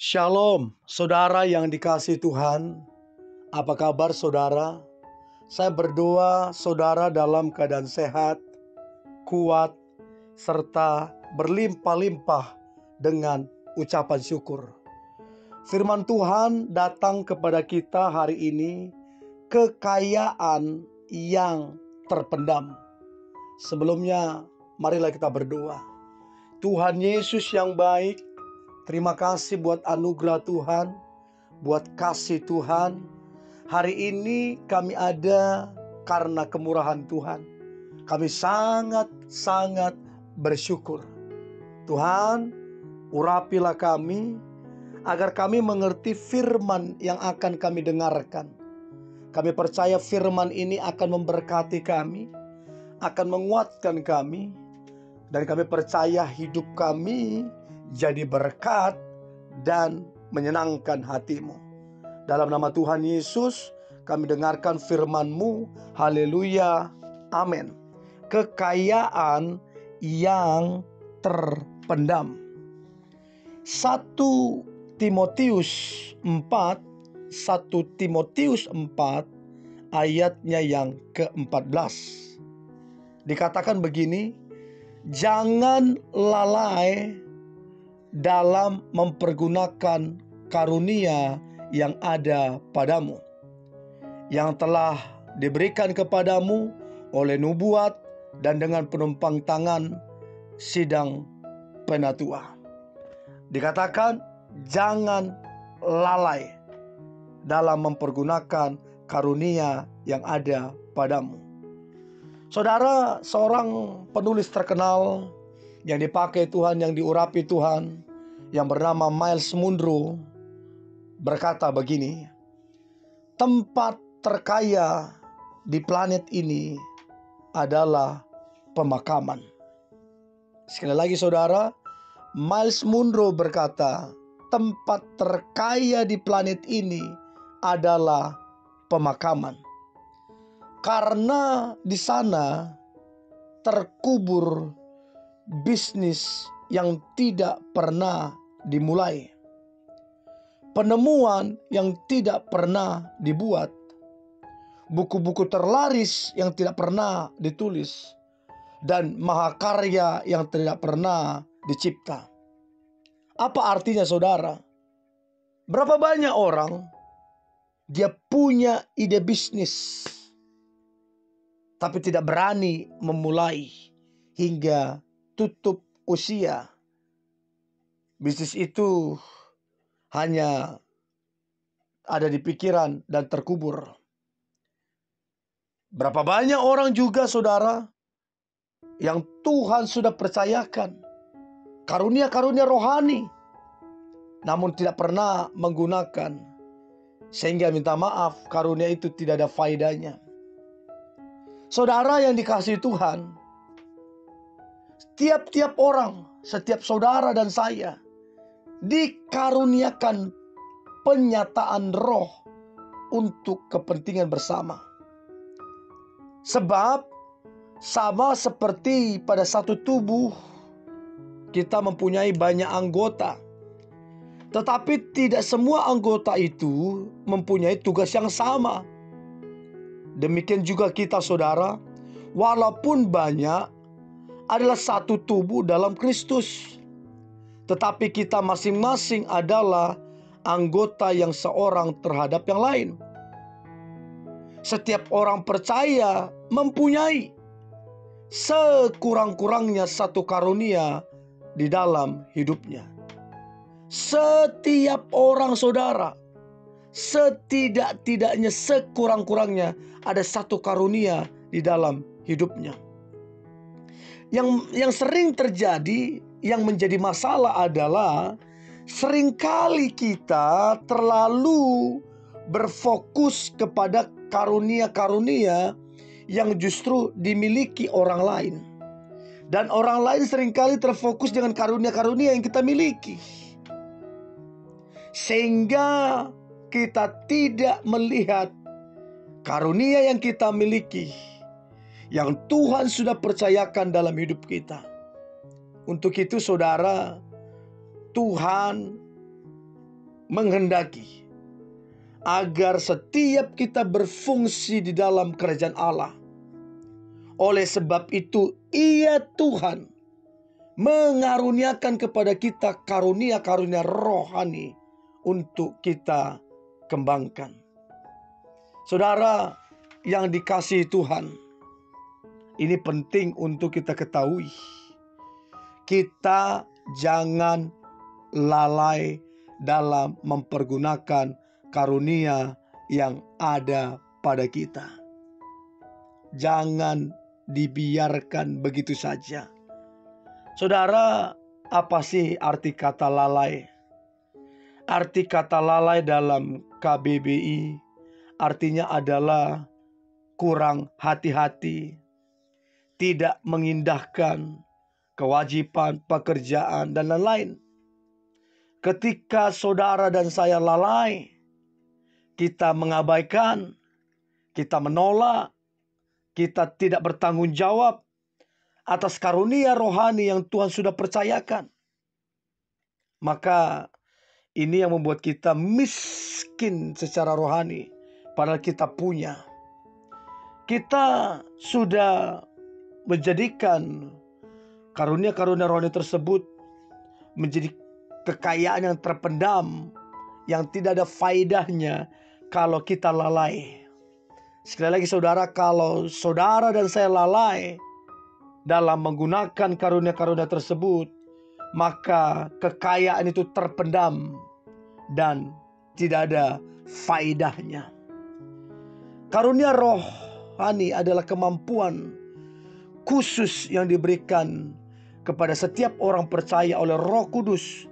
Shalom, saudara yang dikasihi Tuhan. Apa kabar saudara? Saya berdoa saudara dalam keadaan sehat, kuat, serta berlimpah-limpah dengan ucapan syukur. Firman Tuhan datang kepada kita hari ini, kekayaan yang terpendam. Sebelumnya, marilah kita berdoa. Tuhan Yesus yang baik, terima kasih buat anugerah Tuhan, buat kasih Tuhan. Hari ini kami ada karena kemurahan Tuhan. Kami sangat bersyukur. Tuhan, urapilah kami agar kami mengerti firman yang akan kami dengarkan. Kami percaya firman ini akan memberkati kami, akan menguatkan kami, dan kami percaya hidup kami jadi berkat dan menyenangkan hati-Mu. Dalam nama Tuhan Yesus, kami dengarkan firman-Mu. Haleluya. Amin. Kekayaan yang terpendam. 1 Timotius 4 ayatnya yang ke-14. Dikatakan begini, jangan lalai dalam mempergunakan karunia yang ada padamu, yang telah diberikan kepadamu oleh nubuat dan dengan penumpang tangan sidang penatua. Dikatakan jangan lalai dalam mempergunakan karunia yang ada padamu. Saudara, seorang penulis terkenal yang dipakai Tuhan, yang diurapi Tuhan, yang bernama Myles Munroe berkata begini, tempat terkaya di planet ini adalah pemakaman. Sekali lagi saudara, Myles Munroe berkata, tempat terkaya di planet ini adalah pemakaman. Karena di sana terkubur bisnis yang tidak pernah dimulai, penemuan yang tidak pernah dibuat, buku-buku terlaris yang tidak pernah ditulis, dan mahakarya yang tidak pernah dicipta. Apa artinya saudara? Berapa banyak orang dia punya ide bisnis, tapi tidak berani memulai hingga tutup usia. Bisnis itu hanya ada di pikiran dan terkubur. Berapa banyak orang juga saudara yang Tuhan sudah percayakan karunia-karunia rohani, namun tidak pernah menggunakan, sehingga minta maaf karunia itu tidak ada faedahnya. Saudara yang dikasihi Tuhan, tiap-tiap orang, setiap saudara dan saya dikaruniakan penyataan roh untuk kepentingan bersama. Sebab sama seperti pada satu tubuh, kita mempunyai banyak anggota, tetapi tidak semua anggota itu mempunyai tugas yang sama. Demikian juga kita saudara, walaupun banyak, adalah satu tubuh dalam Kristus, tetapi kita masing-masing adalah anggota yang seorang terhadap yang lain. Setiap orang percaya mempunyai sekurang-kurangnya satu karunia di dalam hidupnya. Setiap orang saudara, setidak-tidaknya sekurang-kurangnya ada satu karunia di dalam hidupnya. Yang sering terjadi, yang menjadi masalah adalah seringkali kita terlalu berfokus kepada karunia-karunia yang justru dimiliki orang lain, dan orang lain seringkali terfokus dengan karunia-karunia yang kita miliki, sehingga kita tidak melihat karunia yang kita miliki, yang Tuhan sudah percayakan dalam hidup kita. Untuk itu saudara, Tuhan menghendaki agar setiap kita berfungsi di dalam kerajaan Allah. Oleh sebab itu, Ia Tuhan mengaruniakan kepada kita karunia-karunia rohani untuk kita kembangkan. Saudara yang dikasihi Tuhan, ini penting untuk kita ketahui. Kita jangan lalai dalam mempergunakan karunia yang ada pada kita. Jangan dibiarkan begitu saja. Saudara, apa sih arti kata lalai? Arti kata lalai dalam KBBI artinya adalah kurang hati-hati, tidak mengindahkan kewajiban, pekerjaan, dan lain-lain. Ketika saudara dan saya lalai, kita mengabaikan, kita menolak, kita tidak bertanggung jawab atas karunia rohani yang Tuhan sudah percayakan. Maka ini yang membuat kita miskin secara rohani, padahal kita punya. Kita sudah menjadikan karunia-karunia rohani tersebut menjadi kekayaan yang terpendam, yang tidak ada faedahnya kalau kita lalai. Sekali lagi saudara, kalau saudara dan saya lalai dalam menggunakan karunia-karunia tersebut, maka kekayaan itu terpendam dan tidak ada faedahnya. Karunia rohani adalah kemampuan khusus yang diberikan kepada setiap orang percaya oleh Roh Kudus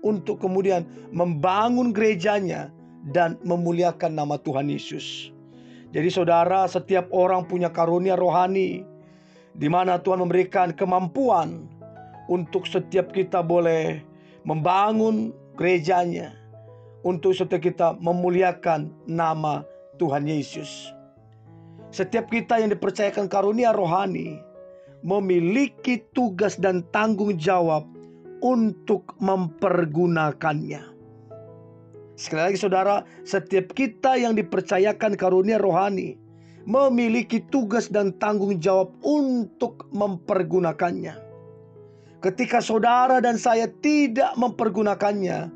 untuk kemudian membangun gerejanya dan memuliakan nama Tuhan Yesus. Jadi saudara, setiap orang punya karunia rohani, di mana Tuhan memberikan kemampuan untuk setiap kita boleh membangun gerejanya, untuk setiap kita memuliakan nama Tuhan Yesus. Setiap kita yang dipercayakan karunia rohani memiliki tugas dan tanggung jawab untuk mempergunakannya. Sekali lagi saudara, setiap kita yang dipercayakan karunia rohani memiliki tugas dan tanggung jawab untuk mempergunakannya. Ketika saudara dan saya tidak mempergunakannya,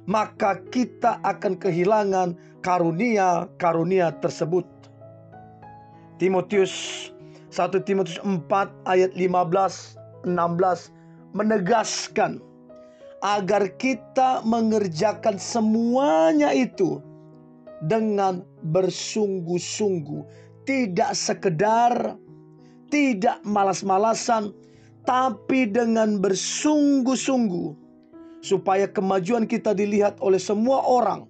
maka kita akan kehilangan karunia-karunia tersebut. 1 Timotius 4 ayat 15-16 menegaskan agar kita mengerjakan semuanya itu dengan bersungguh-sungguh, tidak sekedar, tidak malas-malasan, tapi dengan bersungguh-sungguh, supaya kemajuan kita dilihat oleh semua orang.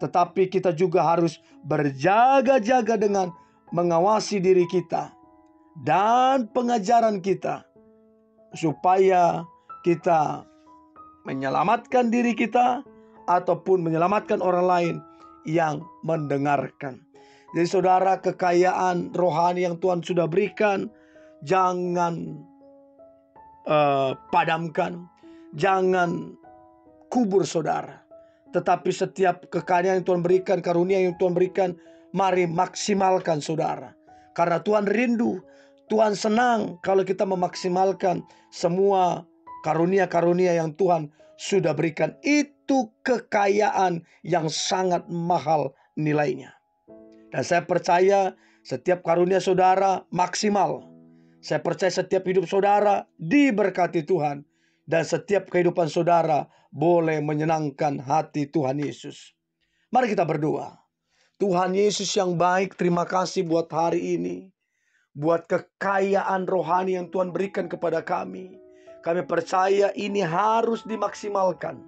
Tetapi kita juga harus berjaga-jaga dengan mengawasi diri kita dan pengajaran kita, supaya kita menyelamatkan diri kita ataupun menyelamatkan orang lain yang mendengarkan. Jadi saudara, kekayaan rohani yang Tuhan sudah berikan jangan padamkan, jangan kubur saudara. Tetapi setiap kekayaan yang Tuhan berikan, karunia yang Tuhan berikan, mari maksimalkan saudara. Karena Tuhan rindu, Tuhan senang kalau kita memaksimalkan semua karunia-karunia yang Tuhan sudah berikan. Itu kekayaan yang sangat mahal nilainya. Dan saya percaya setiap karunia saudara maksimal. Saya percaya setiap hidup saudara diberkati Tuhan. Dan setiap kehidupan saudara boleh menyenangkan hati Tuhan Yesus. Mari kita berdoa. Tuhan Yesus yang baik, terima kasih buat hari ini. Buat kekayaan rohani yang Tuhan berikan kepada kami. Kami percaya ini harus dimaksimalkan,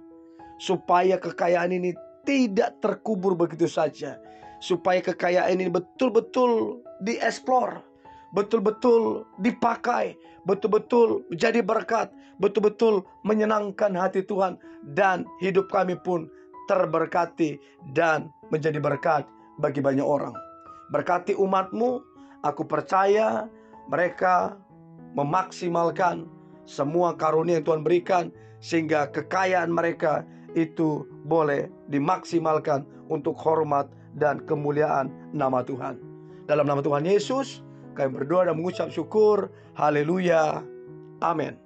supaya kekayaan ini tidak terkubur begitu saja. Supaya kekayaan ini betul-betul dieksplor, betul-betul dipakai, betul-betul menjadi berkat, betul-betul menyenangkan hati Tuhan. Dan hidup kami pun terberkati dan menjadi berkat bagi banyak orang. Berkati umat-Mu, aku percaya mereka memaksimalkan semua karunia yang Tuhan berikan, sehingga kekayaan mereka itu boleh dimaksimalkan untuk hormat dan kemuliaan nama Tuhan. Dalam nama Tuhan Yesus, kami berdoa dan mengucap syukur. Haleluya. Amin.